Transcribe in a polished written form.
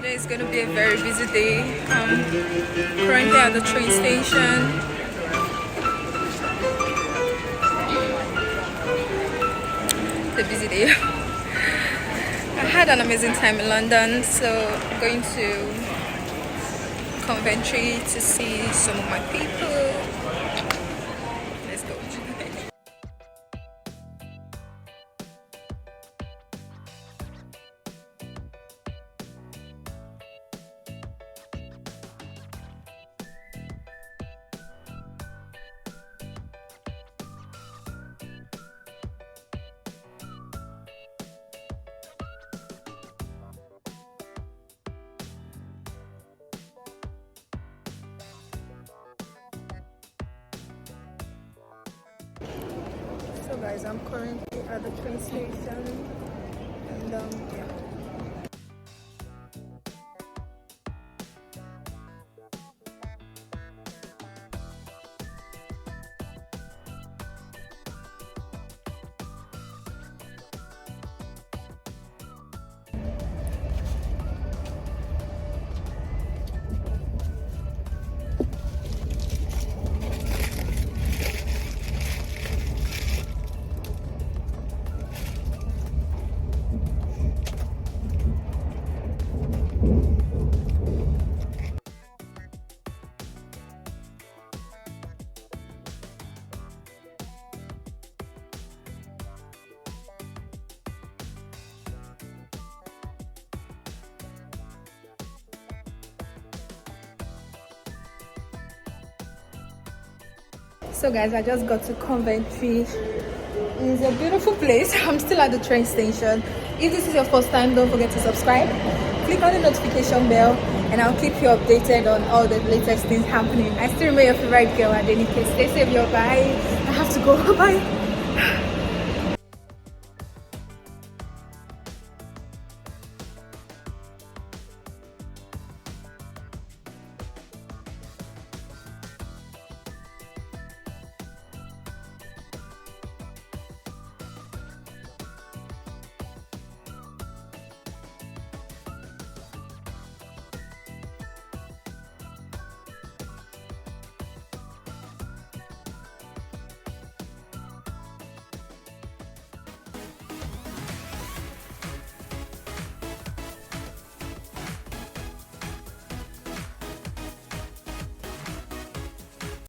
Today is going to be a very busy day. Currently at the train station. It's a busy day. I had an amazing time in London, so I'm going to Coventry to see some of my people. Let's go. So guys, I'm currently at the train station and yeah. So guys, I just got to Coventry. It's a beautiful place. I'm still at the train station. If this is your first time, don't forget to subscribe. Click on the notification bell and I'll keep you updated on all the latest things happening. I still remain your favorite girl, Adenikke. Stay safe, y'all. Bye. I have to go. Bye.